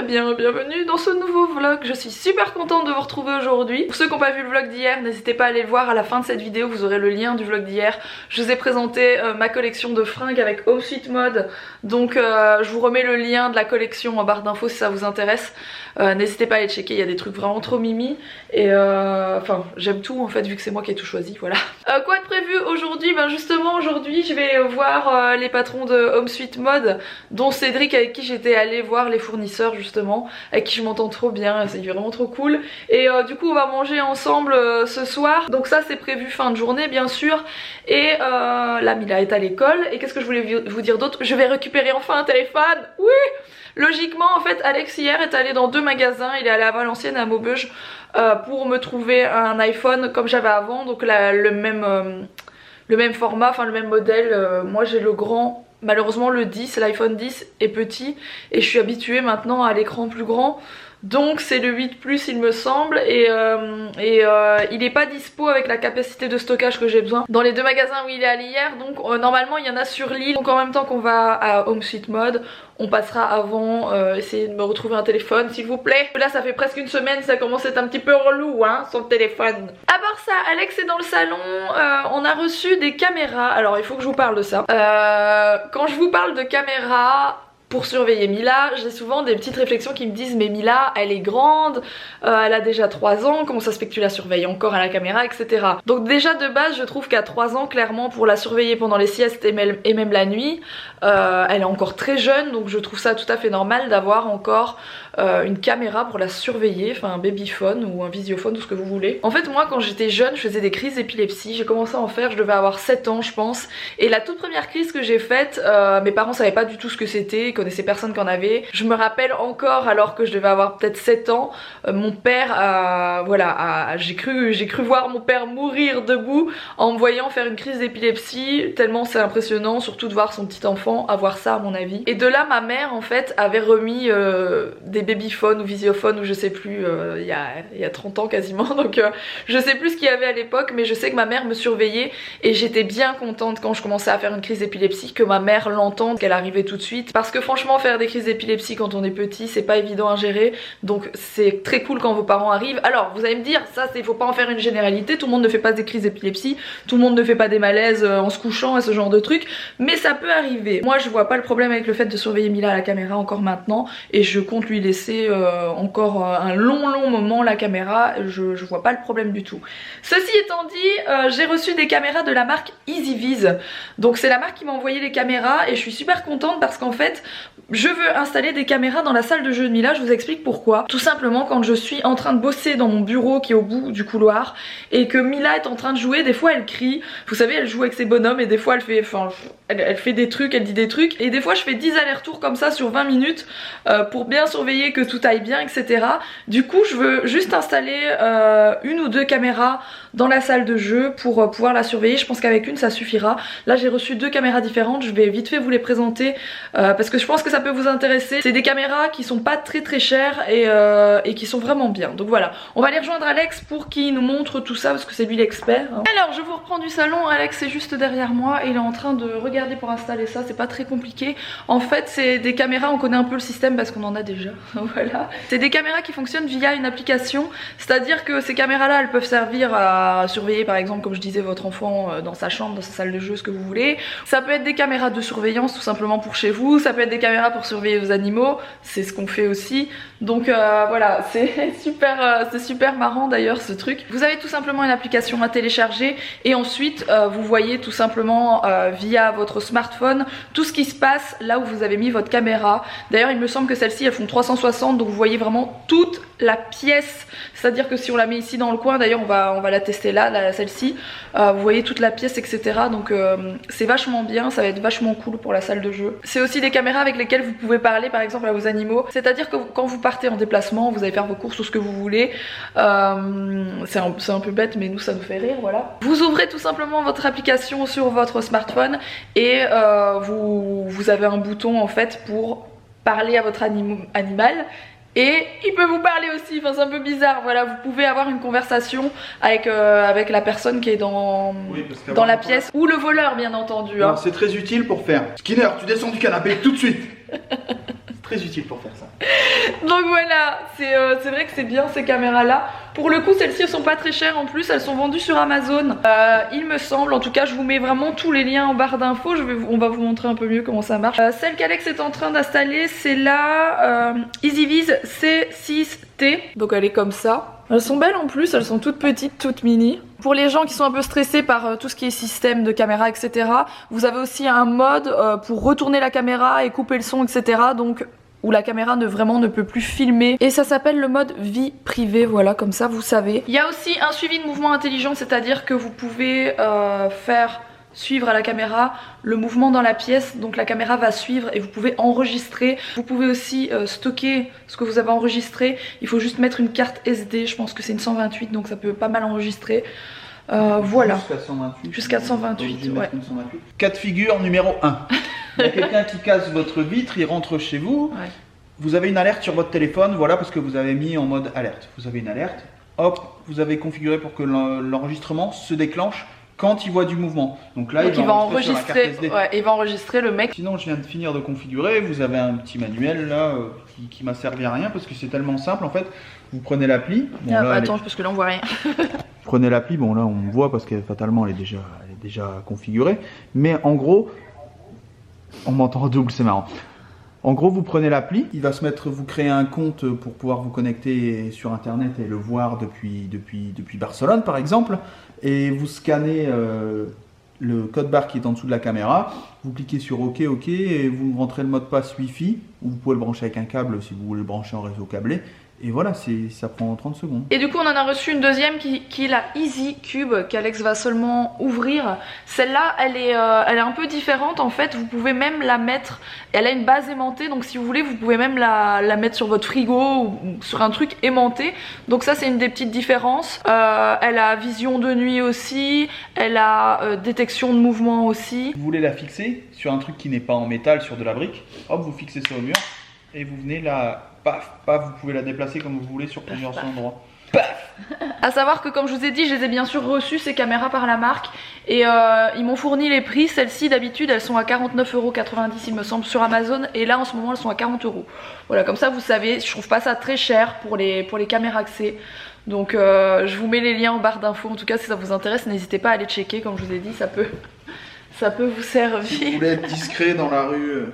bien, bienvenue dans ce nouveau vlog. Je suis super contente de vous retrouver aujourd'hui. Pour ceux qui n'ont pas vu le vlog d'hier, n'hésitez pas à aller le voir à la fin de cette vidéo, vous aurez le lien du vlog d'hier. Je vous ai présenté ma collection de fringues avec Home Sweet Mode, donc je vous remets le lien de la collection en barre d'infos si ça vous intéresse. N'hésitez pas à aller checker, il y a des trucs vraiment trop mimi et enfin j'aime tout en fait vu que c'est moi qui ai tout choisi, voilà. Quoi de prévu aujourd'hui? Ben justement aujourd'hui je vais voir les patrons de Home Sweet Mode, dont Cédric avec qui j'étais allée voir les fournisseurs justement, avec qui je m'entends trop bien, c'est vraiment trop cool. Et du coup on va manger ensemble ce soir, donc ça c'est prévu fin de journée bien sûr. Et là Mila est à l'école et qu'est-ce que je voulais vous dire d'autre? Je vais récupérer enfin un téléphone, oui! Logiquement en fait Alex hier est allé dans 2 magasins, il est allé à Valenciennes et à Maubeuge pour me trouver un iPhone comme j'avais avant, donc le même format, enfin le même modèle. Moi j'ai le grand, malheureusement le 10, l'iPhone 10 est petit et je suis habituée maintenant à l'écran plus grand. Donc c'est le 8 Plus il me semble et il est pas dispo avec la capacité de stockage que j'ai besoin dans les 2 magasins où il est allé hier. Donc normalement il y en a sur l'île, donc en même temps qu'on va à Home Sweet Mode on passera avant essayer de me retrouver un téléphone s'il vous plaît. Là ça fait presque une semaine, ça commence à être un petit peu relou hein, son téléphone. À part ça, Alex est dans le salon, on a reçu des caméras. Alors il faut que je vous parle de ça. Quand je vous parle de caméras pour surveiller Mila, j'ai souvent des petites réflexions qui me disent mais Mila elle est grande, elle a déjà 3 ans, comment ça se fait que tu la surveilles encore à la caméra, etc. Donc déjà de base je trouve qu'à 3 ans clairement pour la surveiller pendant les siestes et même la nuit, elle est encore très jeune, donc je trouve ça tout à fait normal d'avoir encore une caméra pour la surveiller, enfin un babyphone ou un visiophone ou ce que vous voulez. En fait moi quand j'étais jeune je faisais des crises d'épilepsie, j'ai commencé à en faire, je devais avoir 7 ans je pense, et la toute première crise que j'ai faite, mes parents savaient pas du tout ce que c'était, connaissait personne qui en avait. Je me rappelle encore alors que je devais avoir peut-être 7 ans, mon père j'ai cru voir mon père mourir debout en me voyant faire une crise d'épilepsie, tellement c'est impressionnant, surtout de voir son petit enfant avoir ça à mon avis. Et de là ma mère en fait avait remis des babyphones ou visiophones ou je sais plus, il y a 30 ans quasiment, donc je sais plus ce qu'il y avait à l'époque, mais je sais que ma mère me surveillait et j'étais bien contente quand je commençais à faire une crise d'épilepsie que ma mère l'entende, qu'elle arrivait tout de suite, parce que franchement faire des crises d'épilepsie quand on est petit c'est pas évident à gérer, donc c'est très cool quand vos parents arrivent. Alors vous allez me dire ça c'est faut pas en faire une généralité, tout le monde ne fait pas des crises d'épilepsie, tout le monde ne fait pas des malaises en se couchant et ce genre de trucs, mais ça peut arriver. Moi je vois pas le problème avec le fait de surveiller Mila à la caméra encore maintenant et je compte lui laisser encore un long moment la caméra, je vois pas le problème du tout. Ceci étant dit, j'ai reçu des caméras de la marque EasyViz, donc c'est la marque qui m'a envoyé les caméras et je suis super contente parce qu'en fait je veux installer des caméras dans la salle de jeu de Mila, je vous explique pourquoi. Tout simplement quand je suis en train de bosser dans mon bureau qui est au bout du couloir et que Mila est en train de jouer, des fois elle crie, vous savez elle joue avec ses bonhommes et des fois elle fait des trucs, elle dit des trucs et des fois je fais 10 allers-retours comme ça sur 20 minutes pour bien surveiller que tout aille bien, etc. Du coup je veux juste installer 1 ou 2 caméras dans la salle de jeu pour pouvoir la surveiller. Je pense qu'avec une ça suffira. Là j'ai reçu 2 caméras différentes, je vais vite fait vous les présenter parce que je pense que ça peut vous intéresser. C'est des caméras qui sont pas très chères et qui sont vraiment bien. Donc voilà, on va aller rejoindre Alex pour qu'il nous montre tout ça parce que c'est lui l'expert. Alors je vous reprends du salon, Alex est juste derrière moi et il est en train de regarder pour installer ça, c'est pas très compliqué. En fait c'est des caméras, on connaît un peu le système parce qu'on en a déjà. Voilà. C'est des caméras qui fonctionnent via une application, c'est-à-dire que ces caméras là elles peuvent servir à surveiller par exemple comme je disais votre enfant dans sa chambre, dans sa salle de jeu, ce que vous voulez. Ça peut être des caméras de surveillance tout simplement pour chez vous, ça peut être des caméras pour surveiller vos animaux, c'est ce qu'on fait aussi. Donc voilà, c'est super marrant d'ailleurs ce truc. Vous avez tout simplement une application à télécharger et ensuite vous voyez tout simplement via votre smartphone tout ce qui se passe là où vous avez mis votre caméra. D'ailleurs il me semble que celles-ci elles font 360, donc vous voyez vraiment toute la pièce, c'est à dire que si on la met ici dans le coin, d'ailleurs on va la tester là celle-ci, vous voyez toute la pièce etc. Donc c'est vachement bien, ça va être vachement cool pour la salle de jeu. C'est aussi des caméras avec lesquelles vous pouvez parler par exemple à vos animaux, c'est à dire que quand vous partez en déplacement, vous allez faire vos courses ou ce que vous voulez, c'est un peu bête mais nous ça nous fait rire, voilà. Vous ouvrez tout simplement votre application sur votre smartphone et vous avez un bouton en fait pour parler à votre animal. Et il peut vous parler aussi, enfin c'est un peu bizarre, voilà, vous pouvez avoir une conversation avec la personne qui est dans la pièce, ou le voleur bien entendu. Hein. C'est très utile pour faire Skinner, tu descends du canapé tout de suite. Très utile pour faire ça. Donc voilà, c'est vrai que c'est bien ces caméras là. Pour le coup celles-ci elles sont pas très chères en plus, elles sont vendues sur Amazon, il me semble. En tout cas je vous mets vraiment tous les liens en barre d'infos. On va vous montrer un peu mieux comment ça marche. Celle qu'Alex est en train d'installer, c'est la EasyViz C6T. Donc elle est comme ça. Elles sont belles en plus, elles sont toutes petites, toutes mini. Pour les gens qui sont un peu stressés par tout ce qui est système de caméra, etc. Vous avez aussi un mode pour retourner la caméra et couper le son, etc. Donc où la caméra ne peut plus filmer, et ça s'appelle le mode vie privée. Voilà, comme ça vous savez. Il y a aussi un suivi de mouvement intelligent, c'est-à-dire que vous pouvez faire suivre à la caméra le mouvement dans la pièce, donc la caméra va suivre et vous pouvez enregistrer. Vous pouvez aussi stocker ce que vous avez enregistré. Il faut juste mettre une carte SD, je pense que c'est une 128 donc ça peut pas mal enregistrer. Voilà. Jusqu'à 128. Jusqu'à 128, ouais. Cas de figure numéro 1. Il y a quelqu'un qui casse votre vitre, il rentre chez vous. Ouais. Vous avez une alerte sur votre téléphone, voilà, parce que vous avez mis en mode alerte. Vous avez une alerte, hop, vous avez configuré pour que l'enregistrement se déclenche quand il voit du mouvement. Donc là, il va enregistrer sur la carte SD. Ouais, il va enregistrer le mec. Sinon, je viens de finir de configurer. Vous avez un petit manuel là qui m'a servi à rien parce que c'est tellement simple en fait. Vous prenez l'appli. Bon, attends, parce que là on voit rien. Prenez l'appli. Bon là, on voit parce que fatalement elle est déjà configurée. Mais en gros, on m'entend en double, c'est marrant. En gros, vous prenez l'appli, il va se mettre, vous créez un compte pour pouvoir vous connecter sur internet et le voir depuis Barcelone par exemple, et vous scannez le code barre qui est en dessous de la caméra, vous cliquez sur OK, et vous rentrez le mot de passe Wi-Fi, ou vous pouvez le brancher avec un câble si vous voulez le brancher en réseau câblé. Et voilà, ça prend 30 secondes. Et du coup on en a reçu une deuxième qui est la Easy Cube, qu'Alex va seulement ouvrir. Celle-là elle est un peu différente en fait. Vous pouvez même la mettre, elle a une base aimantée, donc si vous voulez vous pouvez même la mettre sur votre frigo ou sur un truc aimanté. Donc ça c'est une des petites différences. Elle a vision de nuit aussi, elle a détection de mouvement aussi. Vous voulez la fixer sur un truc qui n'est pas en métal, sur de la brique, hop, vous fixez ça au mur et vous venez là. Paf, paf, vous pouvez la déplacer comme vous voulez sur plusieurs endroits. Paf. À savoir que comme je vous ai dit, je les ai bien sûr reçues ces caméras par la marque et ils m'ont fourni les prix. Celles-ci d'habitude elles sont à 49,90 € il me semble sur Amazon, et là en ce moment elles sont à 40 €. Voilà, comme ça vous savez, je trouve pas ça très cher pour les caméras que c'est. Donc je vous mets les liens en barre d'infos. En tout cas si ça vous intéresse, n'hésitez pas à aller checker. Comme je vous ai dit, ça peut vous servir. Si vous voulez être discret dans la rue.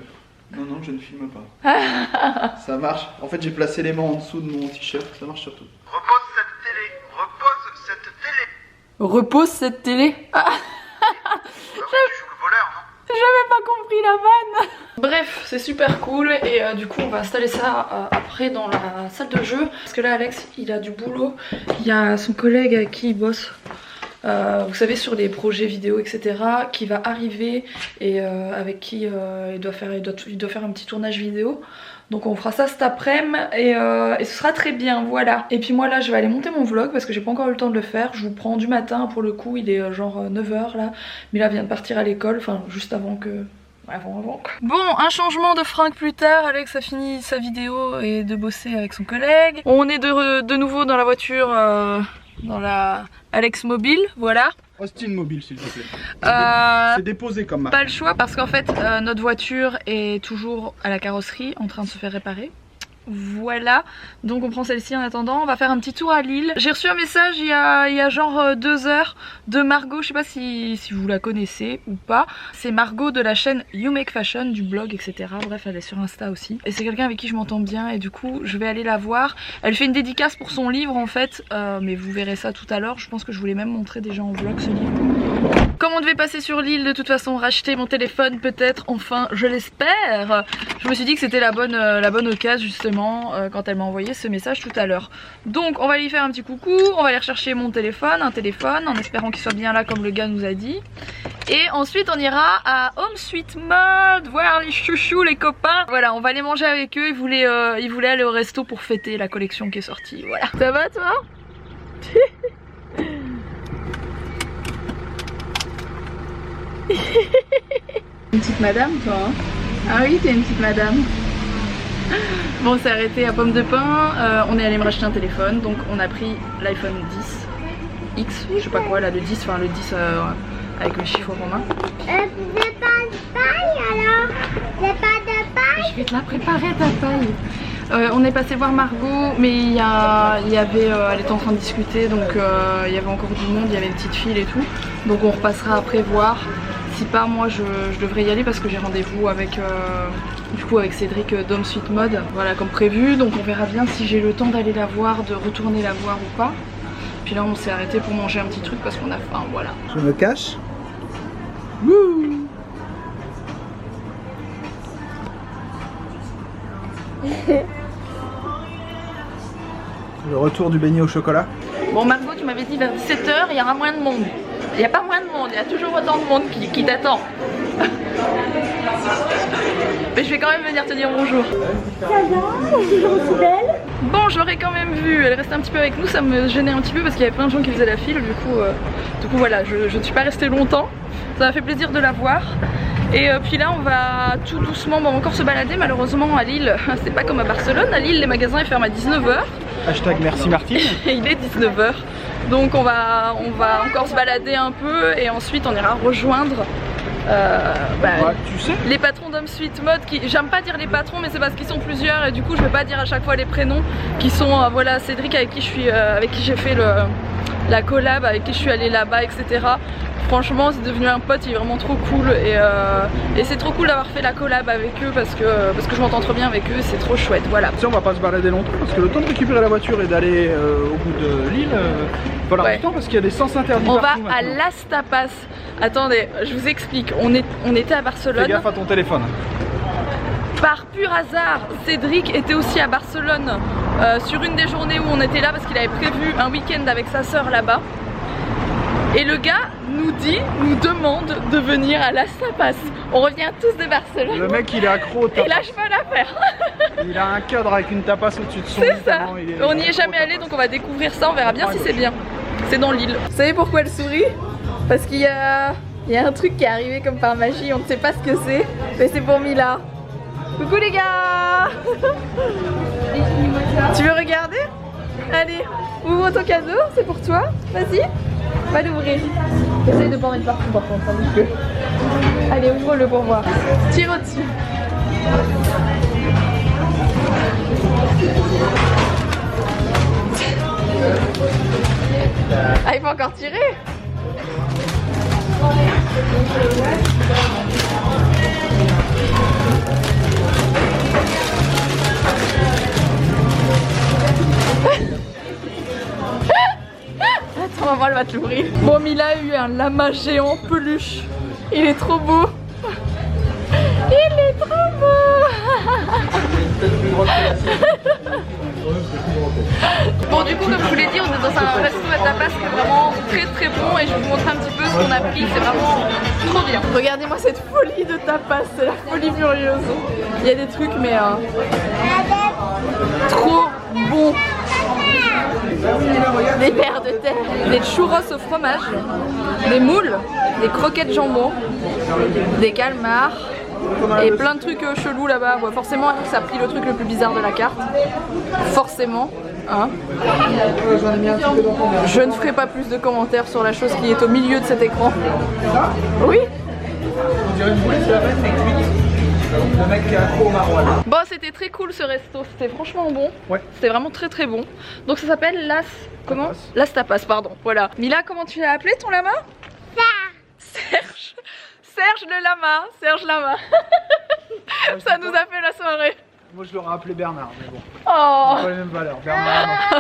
Non, je ne filme pas. Ça marche. En fait, j'ai placé les mains en dessous de mon t-shirt. Ça marche surtout. Repose cette télé. Repose cette télé. Repose cette télé. Ah. Tu joues le voleur, non? J'avais pas compris la vanne. Bref, c'est super cool et du coup on va installer ça après dans la salle de jeu. Parce que là Alex, il a du boulot. Il y a son collègue avec qui il bosse. Vous savez, sur les projets vidéo etc, qui va arriver et avec qui il doit faire un petit tournage vidéo. Donc on fera ça cet après-midi et ce sera très bien, voilà. Et puis moi là je vais aller monter mon vlog parce que j'ai pas encore eu le temps de le faire. Je vous prends du matin pour le coup, il est genre 9 h là. Mila vient de partir à l'école, enfin juste avant que... Avant quoi. Bon, un changement de fringue plus tard. Alex a fini sa vidéo et de bosser avec son collègue. On est de nouveau dans la voiture, dans la Alex Mobile, voilà. Austin Mobile s'il te plaît. C'est déposé comme marque. Pas le choix parce qu'en fait notre voiture est toujours à la carrosserie en train de se faire réparer. Voilà, donc on prend celle-ci en attendant. On va faire un petit tour à Lille. J'ai reçu un message il y a genre 2 heures de Margot, je sais pas si vous la connaissez ou pas. C'est Margot de la chaîne You Make Fashion, du blog etc. Bref, elle est sur Insta aussi. Et c'est quelqu'un avec qui je m'entends bien et du coup je vais aller la voir. Elle fait une dédicace pour son livre en fait, mais vous verrez ça tout à l'heure. Je pense que je vous l'ai même montré déjà en vlog ce livre. Comme on devait passer sur Lille de toute façon, racheter mon téléphone peut-être, enfin je l'espère. Je me suis dit que c'était la bonne occasion justement quand elle m'a envoyé ce message tout à l'heure. Donc on va lui faire un petit coucou, on va aller rechercher un téléphone en espérant qu'il soit bien là comme le gars nous a dit. Et ensuite on ira à Home Sweet Mode, voir les chouchous, les copains. Voilà, on va aller manger avec eux, ils voulaient aller au resto pour fêter la collection qui est sortie, voilà. Ça va toi? Une petite madame toi hein? Ah oui, t'es une petite madame. Bon, on s'est arrêté à Pomme de Pin, on est allé me racheter un téléphone, donc on a pris l'iPhone 10 X, je sais pas quoi là, le 10, enfin le 10 avec le chiffre romain. J'ai pas de paille alors? J'ai pas de paille? je vais te la préparer ta paille. On est passé voir Margot, mais il y avait, elle était en train de discuter, donc il y avait encore du monde, il y avait une petite file et tout. Donc on repassera après voir. Si pas, moi je devrais y aller parce que j'ai rendez-vous avec, du coup, avec Cédric d'Home Sweet Mode. Voilà, comme prévu. Donc on verra bien si j'ai le temps d'aller la voir, de retourner la voir ou pas. Puis là on s'est arrêté pour manger un petit truc parce qu'on a faim, voilà. Je me cache. Wouh. Le retour du beignet au chocolat. Bon Margot, tu m'avais dit vers 17 h il y aura moins de monde. Il n'y a pas moins de monde, il y a toujours autant de monde qui t'attend. Mais je vais quand même venir te dire bonjour. Ça va? Aussi belle? Bon, je l'aurais quand même vue, elle restait un petit peu avec nous, ça me gênait un petit peu parce qu'il y avait plein de gens qui faisaient la file, du coup voilà, je ne suis pas restée longtemps. Ça m'a fait plaisir de la voir. Et puis là on va tout doucement, bon, encore se balader. Malheureusement à Lille, c'est pas comme à Barcelone, à Lille les magasins ils ferment à 19 h. Hashtag merci Martine. Et il est 19 h. Donc on va encore se balader un peu et ensuite on ira rejoindre tu sais, les patrons d'Home Sweet Mode. J'aime pas dire les patrons, mais c'est parce qu'ils sont plusieurs et du coup je vais pas dire à chaque fois les prénoms, qui sont voilà, Cédric avec qui j'ai fait la collab, avec qui je suis allée là-bas, etc. Franchement c'est devenu un pote, il est vraiment trop cool et c'est trop cool d'avoir fait la collab avec eux parce que je m'entends trop bien avec eux, c'est trop chouette, voilà. On va pas se balader longtemps parce que le temps de récupérer la voiture et d'aller au bout de l'île, il va falloir du temps parce qu'il y a des sens interdits. On va maintenant. à Las Tapas. Attendez, je vous explique, on était à Barcelone. Fais gaffe à ton téléphone. Par pur hasard, Cédric était aussi à Barcelone sur une des journées où on était là parce qu'il avait prévu un week-end avec sa soeur là-bas. Et le gars nous demande de venir à Las Tapas. On revient tous de Barcelone. Le mec il est accro au tapas. Et là je veux la faire. Il a un cadre avec une tapas au-dessus de son lit. C'est ça. On n'y est jamais allé, donc on va découvrir ça, on verra bien si c'est bien. C'est dans l'île. Vous savez pourquoi elle sourit? Parce qu'il y a un truc qui est arrivé comme par magie, on ne sait pas ce que c'est, mais c'est pour Mila. Coucou les gars. Tu veux regarder? Allez, ouvre ton cadeau, c'est pour toi. Vas-y, va l'ouvrir. Essaye de pas en mettre partout par contre, un petit peu. Allez, ouvre-le pour voir. Tire au-dessus. Ah, il faut encore tirer. Attends, maman, elle va te l'ouvrir. Bon, Mila a eu un lama géant peluche. Il est trop beau. Il est trop beau. Bon, du coup, comme je vous l'ai dit, on est dans un resto à tapas qui est vraiment très très bon et je vais vous montrer un petit peu ce qu'on a pris. C'est vraiment trop bien. Regardez-moi cette folie de tapas, c'est la folie furieuse. Il y a des trucs, mais trop bon. Des vers de terre, des churros au fromage, des moules, des croquettes jambon, des calmars et plein de trucs chelous là-bas. Ouais, forcément, ça a pris le truc le plus bizarre de la carte. Forcément. Hein. Je ne ferai pas plus de commentaires sur la chose qui est au milieu de cet écran. Oui. Le mec qui est accro au maroilles. Bon, c'était très cool ce resto, c'était franchement bon. Ouais. C'était vraiment très très bon. Donc ça s'appelle Las... Comment? Las Tapas, pardon. Voilà. Mila, comment tu l'as appelé ton lama? Serge. Serge le lama. Serge lama. Ça nous a fait la soirée. Moi je l'aurais appelé Bernard, mais bon. Oh. Pas les mêmes valeurs. Bernard,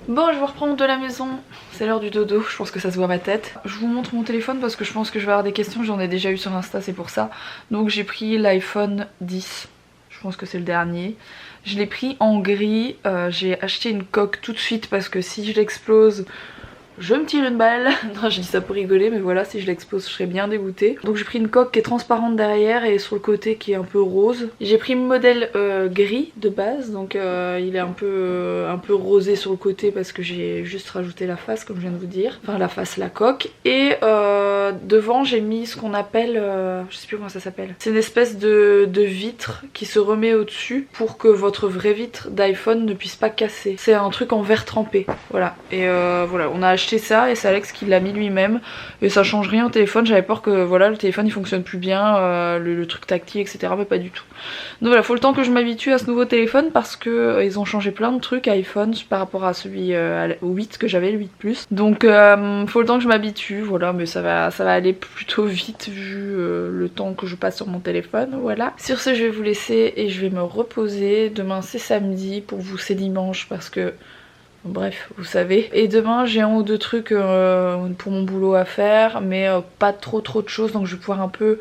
bon, je vous reprends de la maison. C'est l'heure du dodo, je pense que ça se voit à ma tête. Je vous montre mon téléphone parce que je pense que je vais avoir des questions. J'en ai déjà eu sur Insta, c'est pour ça. Donc j'ai pris l'iPhone 10. Je pense que c'est le dernier. Je l'ai pris en gris. J'ai acheté une coque tout de suite parce que si je l'explose, je me tire une balle. Non, je dis ça pour rigoler, mais voilà, si je l'expose, je serais bien dégoûtée. Donc j'ai pris une coque qui est transparente derrière et sur le côté qui est un peu rose. J'ai pris le modèle gris de base, donc il est un peu rosé sur le côté parce que j'ai juste rajouté la face, comme je viens de vous dire. Enfin, la face, la coque. Et devant, j'ai mis ce qu'on appelle, je sais plus comment ça s'appelle. C'est une espèce de vitre qui se remet au-dessus pour que votre vraie vitre d'iPhone ne puisse pas casser. C'est un truc en verre trempé, voilà. Et voilà, on a acheté acheté ça et c'est Alex qui l'a mis lui-même et ça change rien au téléphone. J'avais peur que voilà le téléphone il fonctionne plus bien, le truc tactile etc, mais pas du tout. Donc voilà, faut le temps que je m'habitue à ce nouveau téléphone parce que ils ont changé plein de trucs à iPhone par rapport à celui au 8 que j'avais, le 8 Plus. Donc faut le temps que je m'habitue, voilà, mais ça va aller plutôt vite vu le temps que je passe sur mon téléphone, voilà. Sur ce je vais vous laisser et je vais me reposer. Demain c'est samedi, pour vous c'est dimanche parce que bref, vous savez. Et demain j'ai un ou deux trucs pour mon boulot à faire, mais pas trop de choses, donc je vais pouvoir un peu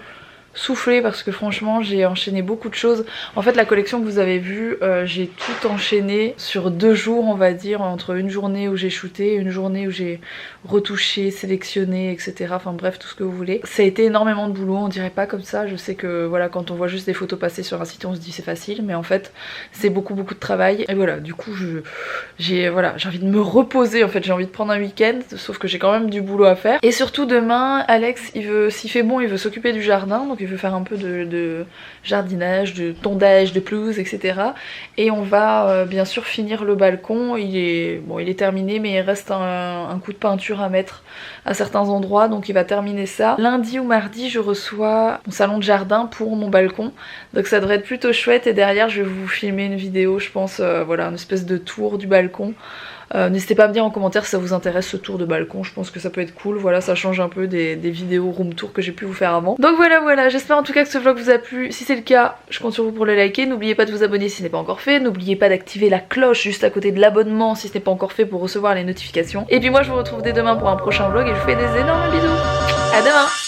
souffler parce que franchement j'ai enchaîné beaucoup de choses. En fait la collection que vous avez vue, j'ai tout enchaîné sur 2 jours on va dire, entre une journée où j'ai shooté et une journée où j'ai retouché, sélectionné etc, enfin bref tout ce que vous voulez. Ça a été énormément de boulot, on dirait pas comme ça, je sais que voilà quand on voit juste des photos passer sur un site on se dit c'est facile, mais en fait c'est beaucoup de travail et voilà du coup j'ai envie de me reposer en fait, j'ai envie de prendre un week-end, sauf que j'ai quand même du boulot à faire. Et surtout demain Alex il veut, s'il fait bon il veut s'occuper du jardin, donc il veut faire un peu de jardinage, de tondage, de pelouse, etc. Et on va bien sûr finir le balcon. Il est terminé, mais il reste un coup de peinture à mettre à certains endroits, donc il va terminer ça. Lundi ou mardi, je reçois mon salon de jardin pour mon balcon, donc ça devrait être plutôt chouette. Et derrière, je vais vous filmer une vidéo, je pense, voilà, une espèce de tour du balcon. N'hésitez pas à me dire en commentaire si ça vous intéresse ce tour de balcon, je pense que ça peut être cool, voilà, ça change un peu des vidéos room tour que j'ai pu vous faire avant. Donc voilà, j'espère en tout cas que ce vlog vous a plu. Si c'est le cas, je compte sur vous pour le liker, n'oubliez pas de vous abonner si ce n'est pas encore fait, n'oubliez pas d'activer la cloche juste à côté de l'abonnement si ce n'est pas encore fait pour recevoir les notifications. Et puis moi je vous retrouve dès demain pour un prochain vlog et je vous fais des énormes bisous. À demain.